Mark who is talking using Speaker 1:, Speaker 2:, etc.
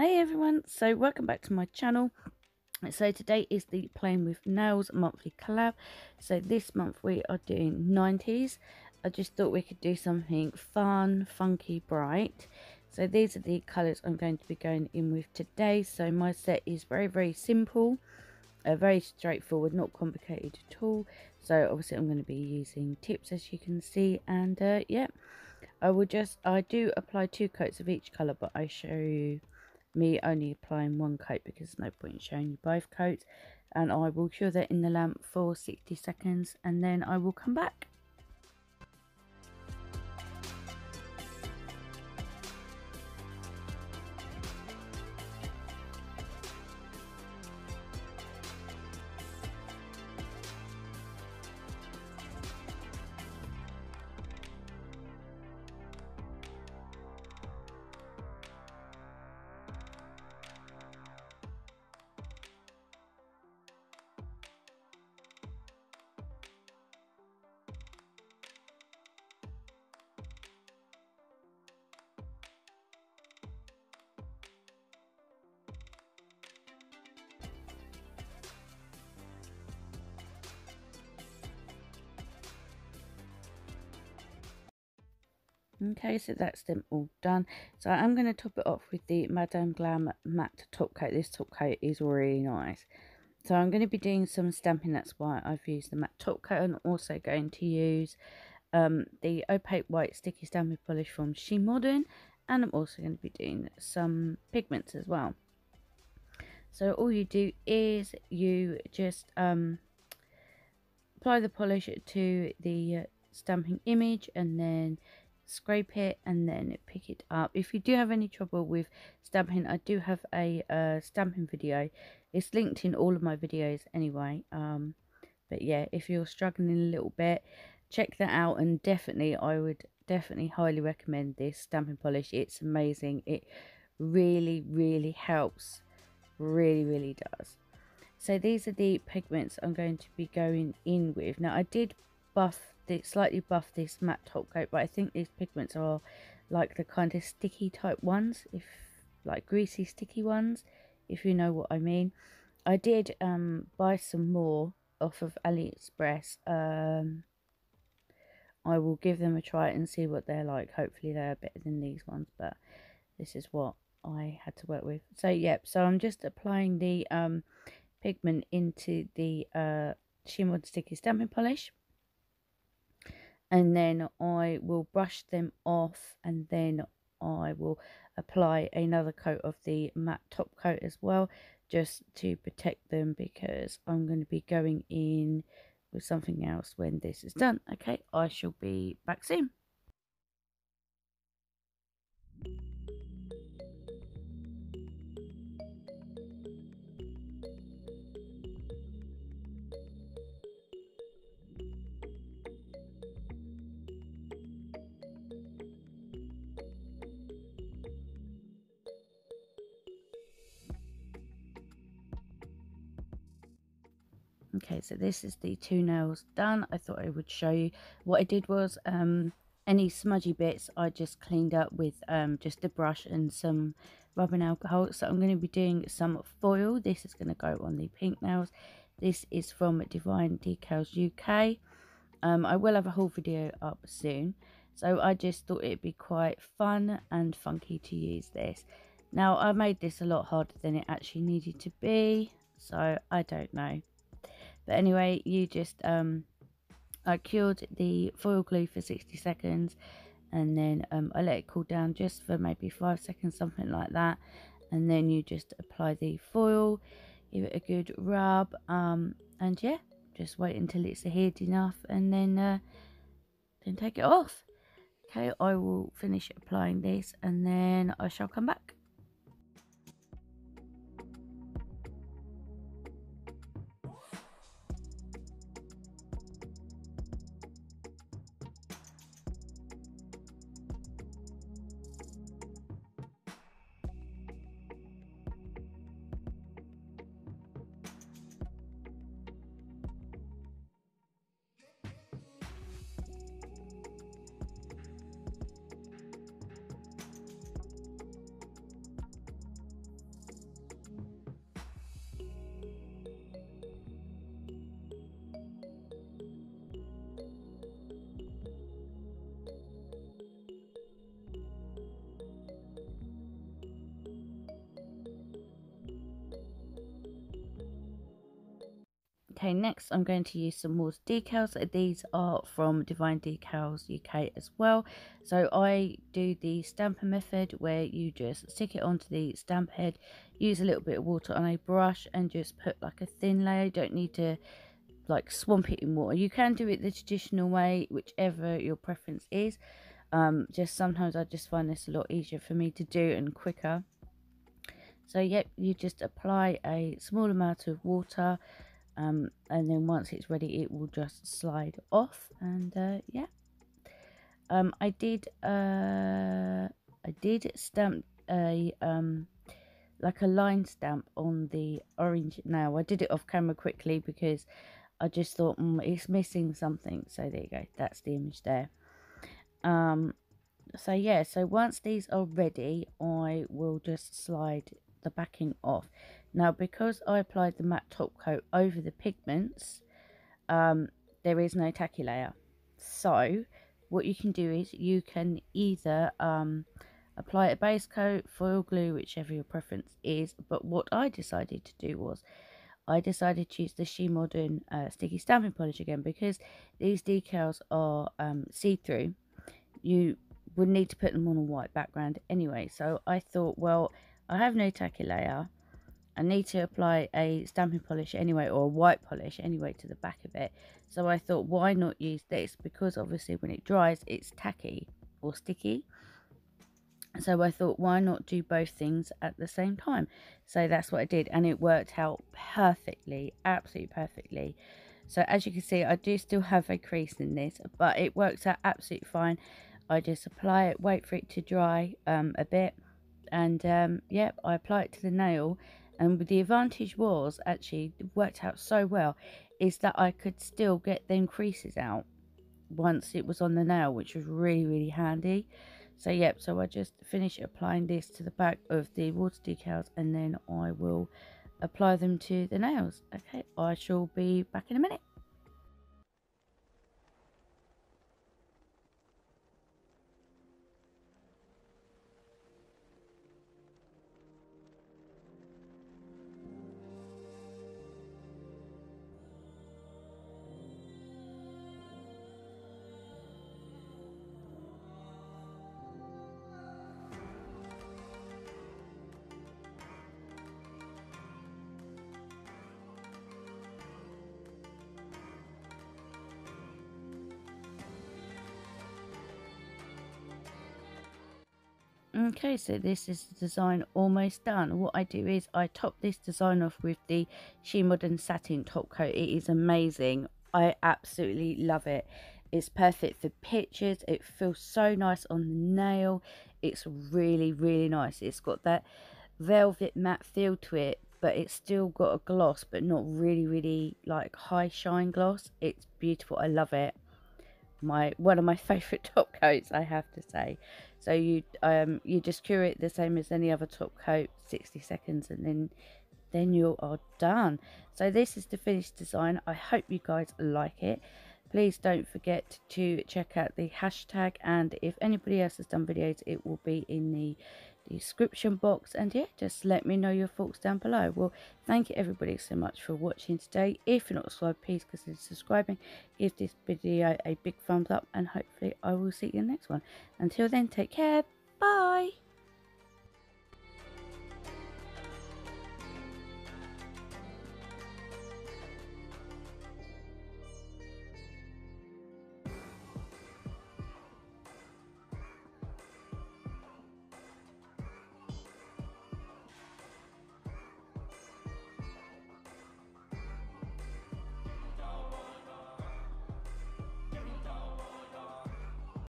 Speaker 1: Hey everyone, so welcome back to my channel. So today is the Playing with Nails monthly collab. So this month we are doing 90s. I just thought we could do something fun, funky, bright. So these are the colours I'm going to be going in with today. So my set is very simple, very straightforward, not complicated at all. So obviously I'm going to be using tips, as you can see, and yeah, I do apply 2 coats of each colour, but I show you me only applying 1 coat because there's no point in showing you both coats. And I will cure that in the lamp for 60 seconds and then I will come back. Okay, so that's them all done. So I'm going to top it off with the Madame Glam matte top coat. This top coat is really nice. So I'm going to be doing some stamping, that's why I've used the matte top coat. I'm also going to use the opaque white sticky stamping polish from She Modern, and I'm also going to be doing some pigments as well. So all you do is you just apply the polish to the stamping image and then scrape it and then pick it up. If you do have any trouble with stamping, I do have a stamping video. It's linked in all of my videos anyway. But yeah, if you're struggling a little bit, check that out, and I would definitely highly recommend this stamping polish. It's amazing. It really helps. Really does. So these are the pigments I'm going to be going in with. Now I did slightly buff this matte top coat, but I think these pigments are like the kind of sticky type ones, if like greasy sticky ones, if you know what I mean. I did buy some more off of AliExpress. I will give them a try and see what they're like. Hopefully they're better than these ones, but this is what I had to work with. So yep, so I'm just applying the pigment into the shimmered sticky stamping polish, and then I will brush them off, and then I will apply another coat of the matte top coat as well, just to protect them, because I'm going to be going in with something else when this is done. Okay, I shall be back soon. Okay, so this is the 2 nails done. I thought I would show you. What I did was any smudgy bits I just cleaned up with just a brush and some rubbing alcohol. So I'm going to be doing some foil. This is going to go on the pink nails. This is from Divine Decals UK. I will have a whole video up soon. So I just thought it'd be quite fun and funky to use this. Now I made this a lot harder than it actually needed to be, so I don't know. But anyway, you just I cured the foil glue for 60 seconds, and then I let it cool down just for maybe 5 seconds, something like that, and then you just apply the foil, give it a good rub, and yeah, just wait until it's adhered enough, and then take it off. Okay, I will finish applying this and then I shall come back. Okay, next I'm going to use some more decals. These are from Divine Decals UK as well. So I do the stamper method where you just stick it onto the stamp head, use a little bit of water on a brush and just put like a thin layer. You don't need to like swamp it in water. You can do it the traditional way, whichever your preference is. Just sometimes I just find this a lot easier for me to do and quicker. So yep, you just apply a small amount of water, and then once it's ready it will just slide off. And yeah, I did stamp a like a line stamp on the orange nail. I did it off camera quickly because I just thought it's missing something. So there you go, that's the image there. So yeah, so once these are ready I will just slide the backing off. Now because I applied the matte top coat over the pigments, there is no tacky layer. So what you can do is you can either apply a base coat, foil glue, whichever your preference is. But what I decided to do was I decided to use the She Modern sticky stamping polish again, because these decals are see-through. You would need to put them on a white background anyway. So I thought, well, I have no tacky layer, I need to apply a stamping polish anyway, or a white polish anyway, to the back of it. So I thought, why not use this? Because obviously when it dries, it's tacky or sticky. So I thought, why not do both things at the same time? So that's what I did, and it worked out perfectly, absolutely perfectly. So as you can see, I do still have a crease in this, but it works out absolutely fine. I just apply it, wait for it to dry a bit, and yeah, I apply it to the nail. And the advantage was, actually, it worked out so well, is that I could still get them creases out once it was on the nail, which was really, really handy. So yep, so I just finish applying this to the back of the water decals, and then I will apply them to the nails. Okay, I shall be back in a minute. Okay, so this is the design almost done. What I do is I top this design off with the She Modern satin top coat. It is amazing. I absolutely love it. It's perfect for pictures. It feels so nice on the nail. It's really, really nice. It's got that velvet matte feel to it, but it's still got a gloss, but not really, really like high shine gloss. It's beautiful. I love it. One of my favorite top coats, I have to say. So you just cure it the same as any other top coat, 60 seconds, and then you are done. So this is the finished design. I hope you guys like it. Please don't forget to check out the hashtag, and if anybody else has done videos, it will be in the description box. And yeah, just let me know your thoughts down below. Well, thank you everybody so much for watching today. If you're not subscribed, please consider subscribing. Give this video a big thumbs up, and hopefully I will see you in the next one. Until then, take care. Bye.